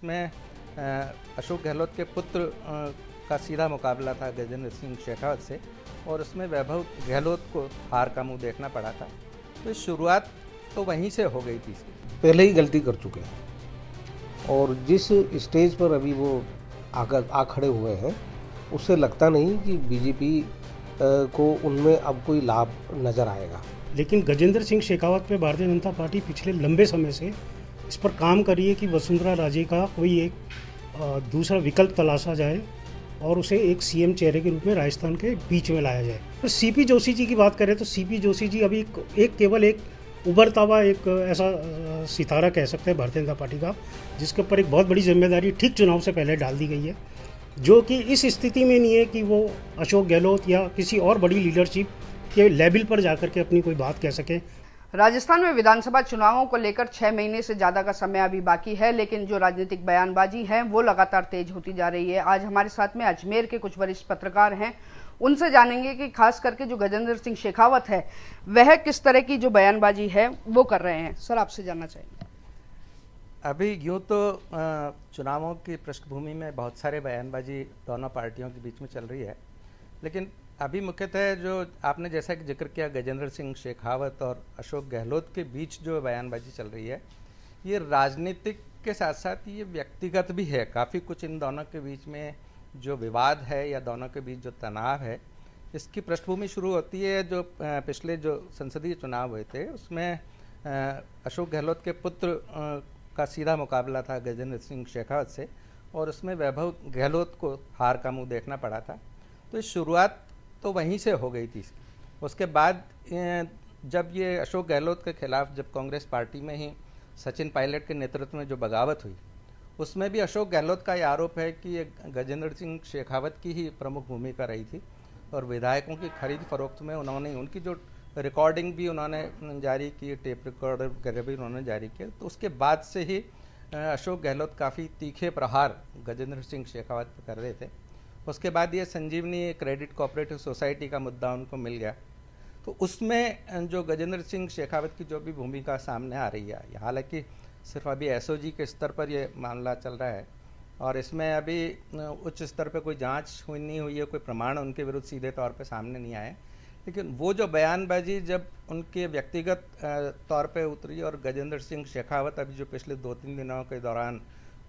उसमें अशोक गहलोत के पुत्र का सीधा मुकाबला था गजेंद्र सिंह शेखावत से, और उसमें वैभव गहलोत को हार का मुंह देखना पड़ा था। तो शुरुआत तो वहीं से हो गई थी। पहले ही गलती कर चुके हैं और जिस स्टेज पर अभी वो आ खड़े हुए हैं उससे लगता नहीं कि बीजेपी को उनमें अब कोई लाभ नज़र आएगा। लेकिन गजेंद्र सिंह शेखावत पे भारतीय जनता पार्टी पिछले लंबे समय से इस पर काम कर रही है कि वसुंधरा राजे का कोई एक दूसरा विकल्प तलाशा जाए और उसे एक सीएम चेहरे के रूप में राजस्थान के बीच में लाया जाए। तो सीपी जोशी जी की बात करें तो सीपी जोशी जी अभी केवल एक उभरता हुआ एक ऐसा सितारा कह सकते हैं भारतीय जनता पार्टी का, जिसके ऊपर एक बहुत बड़ी जिम्मेदारी ठीक चुनाव से पहले डाल दी गई है, जो कि इस स्थिति में नहीं है कि वो अशोक गहलोत या किसी और बड़ी लीडरशिप के लेवल पर जाकर के अपनी कोई बात कह सके। राजस्थान में विधानसभा चुनावों को लेकर 6 महीने से ज्यादा का समय अभी बाकी है, लेकिन जो राजनीतिक बयानबाजी है वो लगातार तेज होती जा रही है। आज हमारे साथ में अजमेर के कुछ वरिष्ठ पत्रकार हैं, उनसे जानेंगे कि खास करके जो गजेंद्र सिंह शेखावत है वह किस तरह की जो बयानबाजी है वो कर रहे हैं। सर, आपसे जानना चाहेंगे। अभी यूँ तो चुनावों की पृष्ठभूमि में बहुत सारे बयानबाजी दोनों पार्टियों के बीच में चल रही है, लेकिन अभी मुख्यतः जो आपने जैसा कि जिक्र किया गजेंद्र सिंह शेखावत और अशोक गहलोत के बीच जो बयानबाजी चल रही है, ये राजनीतिक के साथ साथ ये व्यक्तिगत भी है। काफ़ी कुछ इन दोनों के बीच में जो विवाद है या दोनों के बीच जो तनाव है, इसकी पृष्ठभूमि शुरू होती है जो पिछले जो संसदीय चुनाव हुए थे उसमें अशोक गहलोत के पुत्र का सीधा मुकाबला था गजेंद्र सिंह शेखावत से, और उसमें वैभव गहलोत को हार का मुंह देखना पड़ा था। तो शुरुआत तो वहीं से हो गई थी। उसके बाद जब ये अशोक गहलोत के खिलाफ जब कांग्रेस पार्टी में ही सचिन पायलट के नेतृत्व में जो बगावत हुई, उसमें भी अशोक गहलोत का ये आरोप है कि ये गजेंद्र सिंह शेखावत की ही प्रमुख भूमिका रही थी, और विधायकों की खरीद फरोख्त में उन्होंने उनकी जो रिकॉर्डिंग भी उन्होंने जारी की, टेप रिकॉर्डर वगैरह भी उन्होंने जारी किया। तो उसके बाद से ही अशोक गहलोत काफ़ी तीखे प्रहार गजेंद्र सिंह शेखावत पर कर रहे थे। उसके बाद ये संजीवनी क्रेडिट कोऑपरेटिव सोसाइटी का मुद्दा उनको मिल गया, तो उसमें जो गजेंद्र सिंह शेखावत की जो भी भूमिका सामने आ रही है, हालांकि सिर्फ अभी एसओजी के स्तर पर ये मामला चल रहा है और इसमें अभी उच्च स्तर पर कोई जांच नहीं हुई है, कोई प्रमाण उनके विरुद्ध सीधे तौर पे सामने नहीं आए, लेकिन वो जो बयानबाजी जब उनके व्यक्तिगत तौर पे उतरी और गजेंद्र सिंह शेखावत अभी जो पिछले 2-3 दिनों के दौरान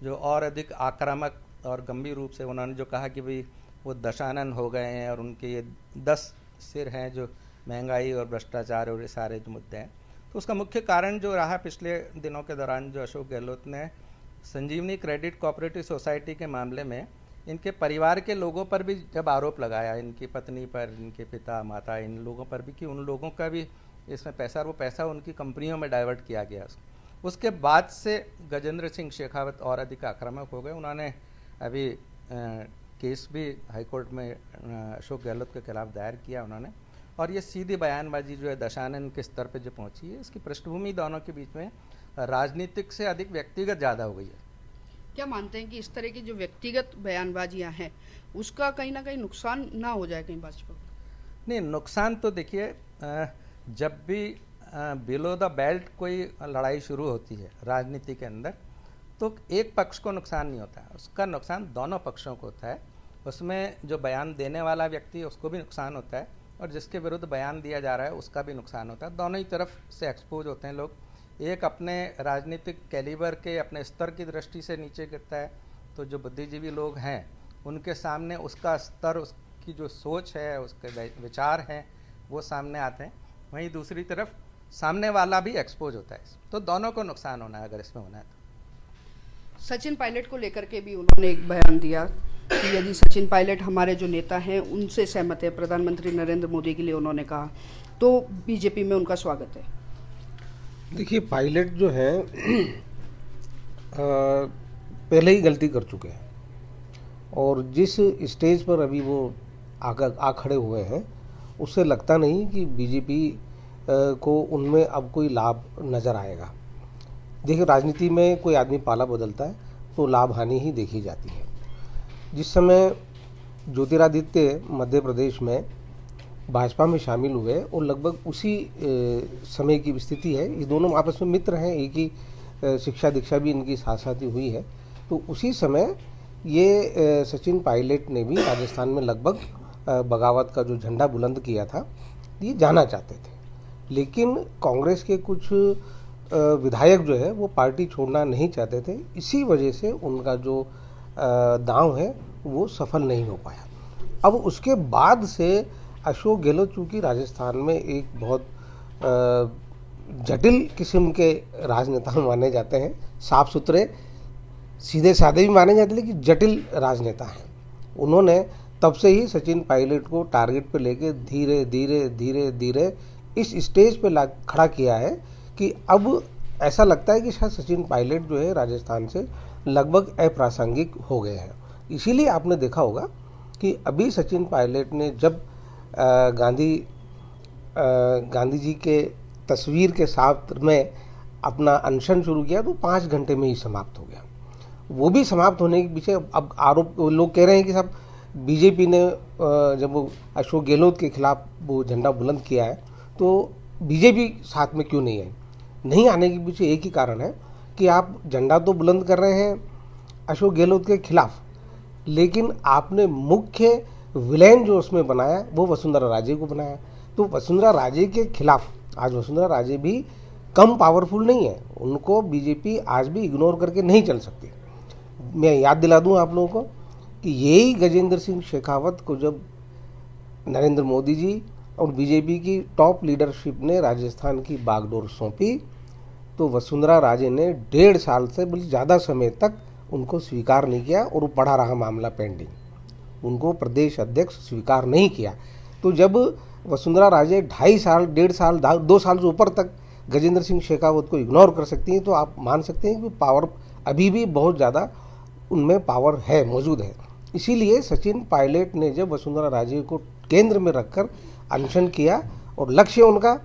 जो और अधिक आक्रामक और गंभीर रूप से उन्होंने जो कहा कि भाई वो दशानन हो गए हैं और उनके ये 10 सिर हैं जो महंगाई और भ्रष्टाचार और ये सारे जो मुद्दे हैं, तो उसका मुख्य कारण जो रहा पिछले दिनों के दौरान जो अशोक गहलोत ने संजीवनी क्रेडिट कोऑपरेटिव सोसाइटी के मामले में इनके परिवार के लोगों पर भी जब आरोप लगाया, इनकी पत्नी पर, इनके पिता माता, इन लोगों पर भी, कि उन लोगों का भी इसमें पैसा, और वो पैसा उनकी कंपनियों में डाइवर्ट किया गया। उसके बाद से गजेंद्र सिंह शेखावत और अधिक आक्रामक हो गए। उन्होंने अभी केस भी हाईकोर्ट में अशोक गहलोत के खिलाफ दायर किया उन्होंने, और ये सीधी बयानबाजी जो है दशानन के स्तर पे जो पहुंची है, इसकी पृष्ठभूमि दोनों के बीच में राजनीतिक से अधिक व्यक्तिगत ज़्यादा हो गई है। क्या मानते हैं कि इस तरह की जो व्यक्तिगत बयानबाजियां हैं उसका कहीं ना कहीं नुकसान ना हो जाए कहीं भाजपा को? नहीं, नुकसान तो देखिए, जब भी बिलो द बेल्ट कोई लड़ाई शुरू होती है राजनीति के अंदर, तो एक पक्ष को नुकसान नहीं होता है, उसका नुकसान दोनों पक्षों को होता है। उसमें जो बयान देने वाला व्यक्ति है उसको भी नुकसान होता है, और जिसके विरुद्ध बयान दिया जा रहा है उसका भी नुकसान होता है। दोनों ही तरफ से एक्सपोज होते हैं लोग। एक अपने राजनीतिक कैलिबर के, अपने स्तर की दृष्टि से नीचे गिरता है, तो जो बुद्धिजीवी लोग हैं उनके सामने उसका स्तर, उसकी जो सोच है, उसके विचार हैं, वो सामने आते हैं। वहीं दूसरी तरफ सामने वाला भी एक्सपोज होता है, तो दोनों को नुकसान होना है अगर इसमें होना है तो। सचिन पायलट को लेकर के भी उन्होंने एक बयान दिया कि यदि सचिन पायलट हमारे जो नेता हैं उनसे सहमत है, प्रधानमंत्री नरेंद्र मोदी के लिए उन्होंने कहा, तो बीजेपी में उनका स्वागत है। देखिए, पायलट जो है पहले ही गलती कर चुके हैं और जिस स्टेज पर अभी वो आ खड़े हुए हैं उससे लगता नहीं कि बीजेपी को उनमें अब कोई लाभ नज़र आएगा। देखिए, राजनीति में कोई आदमी पाला बदलता है तो लाभ हानि ही देखी जाती है। जिस समय ज्योतिरादित्य मध्य प्रदेश में भाजपा में शामिल हुए और लगभग उसी समय की स्थिति है, ये दोनों आपस में मित्र हैं, एक ही शिक्षा दीक्षा भी इनकी साथ साथ ही हुई है, तो उसी समय ये सचिन पायलट ने भी राजस्थान में लगभग बगावत का जो झंडा बुलंद किया था, ये जाना चाहते थे। लेकिन कांग्रेस के कुछ विधायक जो है वो पार्टी छोड़ना नहीं चाहते थे, इसी वजह से उनका जो दांव है वो सफल नहीं हो पाया। अब उसके बाद से अशोक गहलोत चूँकि राजस्थान में एक बहुत जटिल किस्म के राजनेता माने जाते हैं, साफ सुथरे सीधे साधे भी माने जाते हैं, लेकिन जटिल राजनेता हैं। उन्होंने तब से ही सचिन पायलट को टारगेट पे लेके धीरे धीरे धीरे धीरे इस स्टेज पे ला खड़ा किया है कि अब ऐसा लगता है कि शायद सचिन पायलट जो है राजस्थान से लगभग अप्रासंगिक हो गए हैं। इसीलिए आपने देखा होगा कि अभी सचिन पायलट ने जब गांधी जी के तस्वीर के साथ में अपना अनशन शुरू किया तो 5 घंटे में ही समाप्त हो गया। वो भी समाप्त होने के पीछे अब आरोप लोग कह रहे हैं कि साहब बीजेपी ने जब वो अशोक गहलोत के खिलाफ वो झंडा बुलंद किया है तो बीजेपी साथ में क्यों नहीं आई। नहीं आने के पीछे एक ही कारण है कि आप झंडा तो बुलंद कर रहे हैं अशोक गहलोत के खिलाफ, लेकिन आपने मुख्य विलेन जो उसमें बनाया वो वसुंधरा राजे को बनाया। तो वसुंधरा राजे के खिलाफ आज वसुंधरा राजे भी कम पावरफुल नहीं है, उनको बीजेपी आज भी इग्नोर करके नहीं चल सकती। मैं याद दिला दूं आप लोगों को कि यही गजेंद्र सिंह शेखावत को जब नरेंद्र मोदी जी और बीजेपी की टॉप लीडरशिप ने राजस्थान की बागडोर सौंपी तो वसुंधरा राजे ने 1.5 साल से बल्कि ज़्यादा समय तक उनको स्वीकार नहीं किया और वो पड़ा रहा मामला पेंडिंग। उनको प्रदेश अध्यक्ष स्वीकार नहीं किया। तो जब वसुंधरा राजे 2.5 साल 1.5 साल 2 साल से ऊपर तक गजेंद्र सिंह शेखावत को इग्नोर कर सकती हैं तो आप मान सकते हैं कि पावर अभी भी बहुत ज़्यादा उनमें पावर है, मौजूद है। इसीलिए सचिन पायलट ने जब वसुंधरा राजे को केंद्र में रखकर अनशन किया और लक्ष्य उनका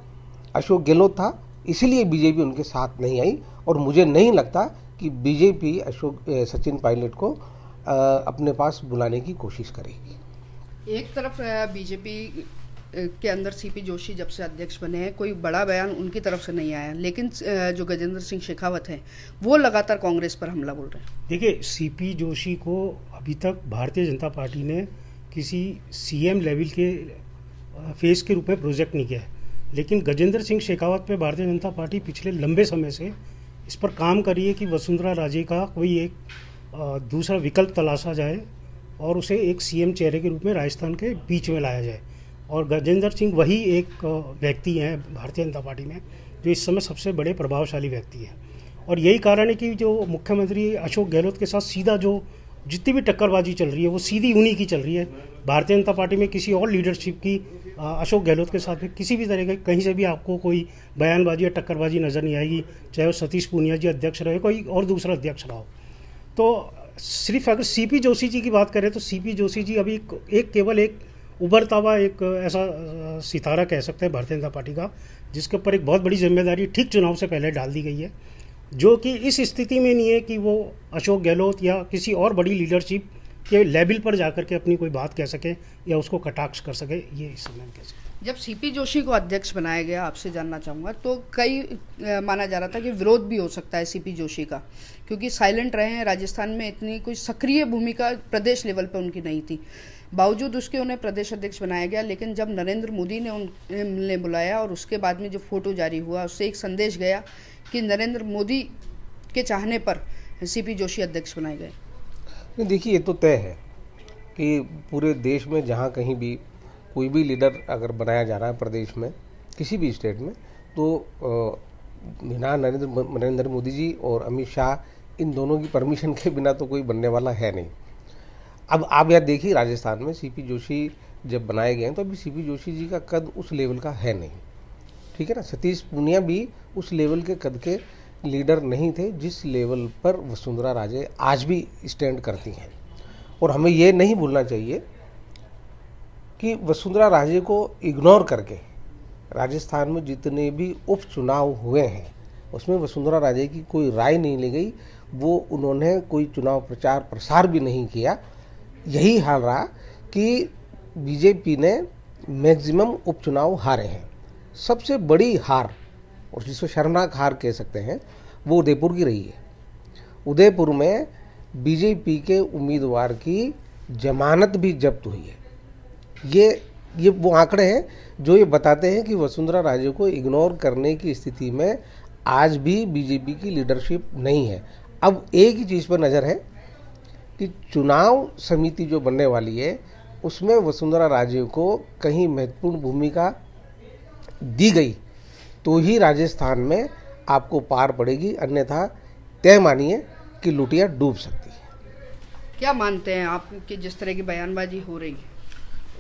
अशोक गहलोत था, इसीलिए बीजेपी उनके साथ नहीं आई। और मुझे नहीं लगता कि बीजेपी सचिन पायलट को अपने पास बुलाने की कोशिश करेगी। एक तरफ बीजेपी के अंदर सीपी जोशी जब से अध्यक्ष बने हैं कोई बड़ा बयान उनकी तरफ से नहीं आया, लेकिन जो गजेंद्र सिंह शेखावत हैं वो लगातार कांग्रेस पर हमला बोल रहे हैं। देखिए, सीपी जोशी को अभी तक भारतीय जनता पार्टी ने किसी सीएम लेवल के फेस के रूप में प्रोजेक्ट नहीं किया है, लेकिन गजेंद्र सिंह शेखावत पे भारतीय जनता पार्टी पिछले लंबे समय से इस पर काम कर रही है कि वसुंधरा राजे का कोई एक दूसरा विकल्प तलाशा जाए और उसे एक सीएम चेहरे के रूप में राजस्थान के बीच में लाया जाए। और गजेंद्र सिंह वही एक व्यक्ति हैं भारतीय जनता पार्टी में जो इस समय सबसे बड़े प्रभावशाली व्यक्ति हैं। और यही कारण है कि जो मुख्यमंत्री अशोक गहलोत के साथ सीधा जो जितनी भी टक्करबाजी चल रही है वो सीधी उन्हीं की चल रही है। भारतीय जनता पार्टी में किसी और लीडरशिप की अशोक गहलोत के साथ में किसी भी तरह का कहीं से भी आपको कोई बयानबाजी या टक्करबाजी नज़र नहीं आएगी, चाहे वो सतीश पूनिया जी अध्यक्ष रहे कोई और दूसरा अध्यक्ष रहा हो। तो सिर्फ अगर सीपी जोशी जी की बात करें तो सीपी जोशी जी अभी केवल एक उभरता हुआ एक ऐसा सितारा कह सकते हैं भारतीय जनता पार्टी का, जिसके ऊपर एक बहुत बड़ी जिम्मेदारी ठीक चुनाव से पहले डाल दी गई है, जो कि इस स्थिति में नहीं है कि वो अशोक गहलोत या किसी और बड़ी लीडरशिप के लेवल पर जाकर के अपनी कोई बात कह सके या उसको कटाक्ष कर सके। ये इस समय कह सकते हैं। जब सीपी जोशी को अध्यक्ष बनाया गया, आपसे जानना चाहूँगा, तो कई माना जा रहा था कि विरोध भी हो सकता है सीपी जोशी का, क्योंकि साइलेंट रहे हैं राजस्थान में, इतनी कोई सक्रिय भूमिका प्रदेश लेवल पर उनकी नहीं थी। बावजूद उसके उन्हें प्रदेश अध्यक्ष बनाया गया, लेकिन जब नरेंद्र मोदी ने उन्हें मिलने बुलाया और उसके बाद में जो फोटो जारी हुआ उससे एक संदेश गया कि नरेंद्र मोदी के चाहने पर सीपी जोशी अध्यक्ष बनाए गए। नहीं, देखिए, ये तो तय है कि पूरे देश में जहाँ कहीं भी कोई भी लीडर अगर बनाया जा रहा है प्रदेश में किसी भी स्टेट में, तो बिना नरेंद्र मोदी जी और अमित शाह इन दोनों की परमिशन के बिना तो कोई बनने वाला है नहीं। अब आप याद देखिए, राजस्थान में सीपी जोशी जब बनाए गए हैं तो अभी सीपी जोशी जी का कद उस लेवल का है नहीं, ठीक है ना। सतीश पूनिया भी उस लेवल के कद के लीडर नहीं थे जिस लेवल पर वसुंधरा राजे आज भी स्टैंड करती हैं। और हमें ये नहीं भूलना चाहिए कि वसुंधरा राजे को इग्नोर करके राजस्थान में जितने भी उपचुनाव हुए हैं उसमें वसुंधरा राजे की कोई राय नहीं ली गई, वो उन्होंने कोई चुनाव प्रचार प्रसार भी नहीं किया। यही हाल रहा कि बीजेपी ने मैक्सिमम उपचुनाव हारे हैं। सबसे बड़ी हार, और जिसको शर्मनाक हार कह सकते हैं, वो उदयपुर की रही है। उदयपुर में बीजेपी के उम्मीदवार की जमानत भी जब्त हुई है। ये वो आंकड़े हैं जो ये बताते हैं कि वसुंधरा राजे को इग्नोर करने की स्थिति में आज भी बीजेपी की लीडरशिप नहीं है। अब एक ही चीज़ पर नज़र है कि चुनाव समिति जो बनने वाली है उसमें वसुंधरा राजे को कहीं महत्वपूर्ण भूमिका दी गई तो ही राजस्थान में आपको पार पड़ेगी, अन्यथा तय मानिए कि लुटिया डूब सकती है। क्या मानते हैं आप कि जिस तरह की बयानबाजी हो रही है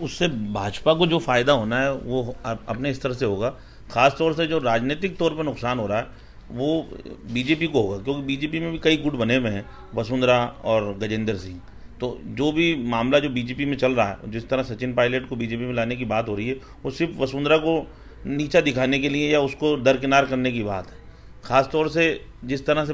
उससे भाजपा को जो फायदा होना है वो अपने स्तर से होगा। खास तौर से जो राजनीतिक तौर पर नुकसान हो रहा है वो बीजेपी को होगा, क्योंकि बीजेपी में भी कई गुट बने हुए हैं, वसुंधरा और गजेंद्र सिंह। तो जो भी मामला जो बीजेपी में चल रहा है, जिस तरह सचिन पायलट को बीजेपी में लाने की बात हो रही है, वो सिर्फ वसुंधरा को नीचा दिखाने के लिए या उसको दरकिनार करने की बात है। खास तौर से जिस तरह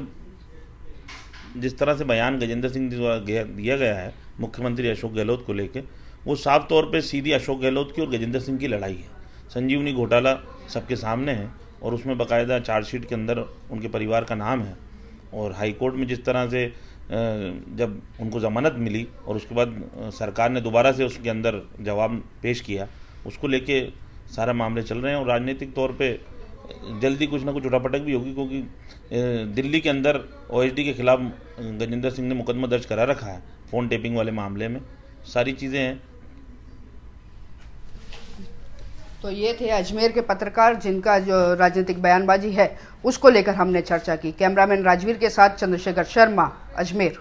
से बयान गजेंद्र सिंह द्वारा दिया गया है मुख्यमंत्री अशोक गहलोत को लेकर, वो साफ तौर पे सीधी अशोक गहलोत की और गजेंद्र सिंह की लड़ाई है। संजीवनी घोटाला सबके सामने है और उसमें बाकायदा चार्जशीट के अंदर उनके परिवार का नाम है, और हाईकोर्ट में जिस तरह से जब उनको ज़मानत मिली और उसके बाद सरकार ने दोबारा से उसके अंदर जवाब पेश किया, उसको लेके सारा मामले चल रहे हैं। और राजनीतिक तौर पे जल्दी कुछ ना कुछ उठापटक भी होगी, क्योंकि दिल्ली के अंदर ओएसडी के खिलाफ गजेंद्र सिंह ने मुकदमा दर्ज करा रखा है फ़ोन टेपिंग वाले मामले में। सारी चीज़ें हैं। तो ये थे अजमेर के पत्रकार जिनका जो राजनीतिक बयानबाजी है उसको लेकर हमने चर्चा की। कैमरामैन राजवीर के साथ चंद्रशेखर शर्मा, अजमेर।